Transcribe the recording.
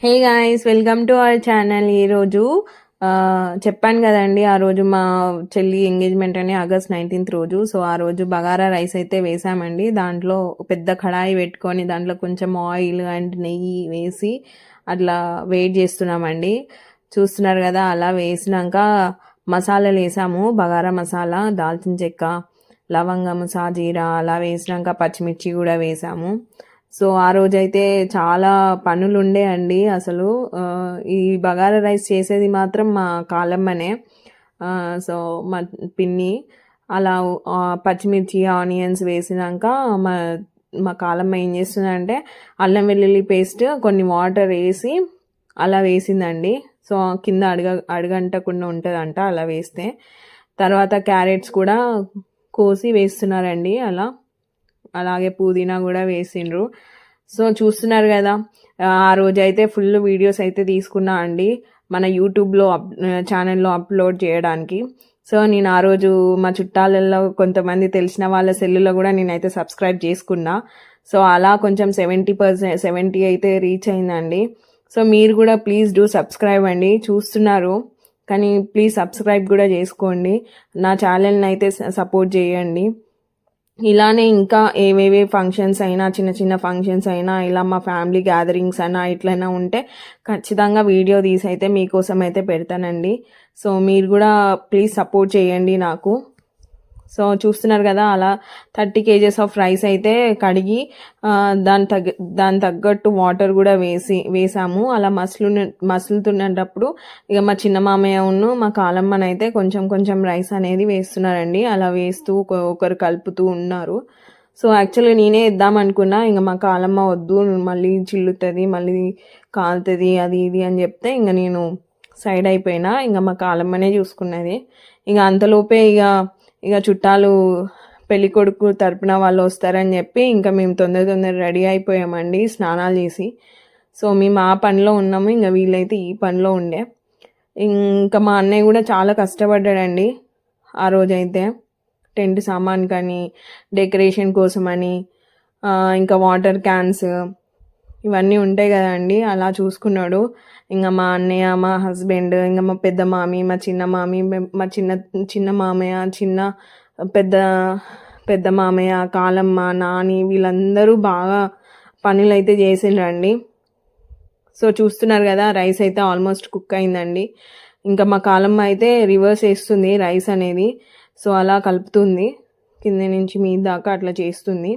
Hey guys, welcome to our channel. ఈరోజు చెప్పాను కదండి, ఆ రోజు మా చెల్లి ఎంగేజ్మెంట్ అని ఆగస్ట్ 19th రోజు. సో ఆ రోజు బగారా రైస్ అయితే వేసామండి. దాంట్లో పెద్ద కడాయి పెట్టుకొని దాంట్లో కొంచెం ఆయిల్ అండ్ నెయ్యి వేసి అట్లా వెయిట్ చేస్తున్నామండి. చూస్తున్నారు కదా, అలా వేసినాక మసాలాలు వేసాము. బగారా మసాలా, దాల్చిన చెక్క, లవంగము, సాజీరా అలా వేసినాక పచ్చిమిర్చి కూడా వేసాము. సో ఆ రోజైతే చాలా పనులు ఉండే అండి. అసలు ఈ బగారా రైస్ చేసేది మాత్రం మా కాలమ్మనే. సో మా పిన్ని అలా పచ్చిమిర్చి ఆనియన్స్ వేసినాక మా మా కాలమ్మ ఏం చేస్తుందంటే అల్లం వెల్లుల్లి పేస్ట్ కొన్ని వాటర్ వేసి అలా వేసిందండి. సో కింద అడగంటకుండా ఉంటుందంట అలా వేస్తే. తర్వాత క్యారెట్స్ కూడా కోసి వేస్తున్నారండి. అలాగే పుదీనా కూడా వేసిండ్రు. సో చూస్తున్నారు కదా, ఆ రోజు అయితే ఫుల్ వీడియోస్ అయితే తీసుకున్నా అండి మన యూట్యూబ్లో ఛానల్లో అప్లోడ్ చేయడానికి. సో నేను ఆ రోజు మా చుట్టాలలో కొంతమంది తెలిసిన వాళ్ళ సెల్లులో కూడా నేనైతే సబ్స్క్రైబ్ చేసుకున్నా. సో అలా కొంచెం 70% అయితే రీచ్ అయిందండి. సో మీరు కూడా ప్లీజ్ డూ సబ్స్క్రైబ్ అండి. చూస్తున్నారు కానీ ప్లీజ్ సబ్స్క్రైబ్ కూడా చేసుకోండి. నా ఛానల్ని అయితే సపోర్ట్ చేయండి. ఇలానే ఇంకా ఏవేవి ఫంక్షన్స్ అయినా, చిన్న చిన్న ఫంక్షన్స్ అయినా, ఇలా మా ఫ్యామిలీ గ్యాదరింగ్స్ అయినా ఇట్లయినా ఉంటే ఖచ్చితంగా వీడియో తీసి అయితే మీకోసం అయితే పెడతానండి. సో మీరు కూడా ప్లీజ్ సపోర్ట్ చేయండి నాకు. సో చూస్తున్నారు కదా, అలా 30 kgs ఆఫ్ రైస్ అయితే కడిగి దాని తగ్గట్టు వాటర్ కూడా వేసాము. అలా మసులుతున్నప్పుడు ఇక మా చిన్న మామయ్య మా కాలమ్మనైతే కొంచెం కొంచెం రైస్ అనేది వేస్తున్నారండి. అలా వేస్తూ ఒకరు కలుపుతూ ఉన్నారు. సో యాక్చువల్గా నేనే ఇద్దామనుకున్నా, ఇంకా మా కాలమ్మ వద్దు, మళ్ళీ చిల్లుతుంది, మళ్ళీ కాలుతుంది, అది ఇది అని చెప్తే ఇంకా నేను సైడ్ అయిపోయినా. ఇంకా మా కాలమ్మనే చూసుకున్నది. ఇంకా అంతలోపే ఇక చుట్టాలు పెళ్లి కొడుకు తరపున వాళ్ళు వస్తారని చెప్పి ఇంకా మేము తొందర రెడీ అయిపోయామండి స్నానాలు చేసి. సో మేము ఆ పనిలో ఉన్నాము, ఇంకా వీళ్ళైతే ఈ పనిలో ఉండే. ఇంకా మా అన్నయ్య కూడా చాలా కష్టపడ్డాడండి ఆ రోజైతే. టెంట్ సామాన్ కానీ, డెకరేషన్ కోసమని, ఇంకా వాటర్ క్యాన్స్ ఇవన్నీ ఉంటాయి కదండి, అలా చూసుకున్నాడు. ఇంకా మా అన్నయ్య, మా హస్బెండ్, ఇంకా మా పెద్ద మామి, మా చిన్న మామి, మా చిన్న మామయ్య, పెద్ద మామయ్య, కాలమ్మ, నాని వీళ్ళందరూ బాగా పనులు అయితే చేసిండ్రండి. సో చూస్తున్నారు కదా, రైస్ అయితే ఆల్మోస్ట్ కుక్ అయిందండి. ఇంకా మా కాలమ్మ అయితే రివర్స్ వేస్తుంది రైస్ అనేది. సో అలా కలుపుతుంది, కింద నుంచి మీద దాకా అట్లా చేస్తుంది.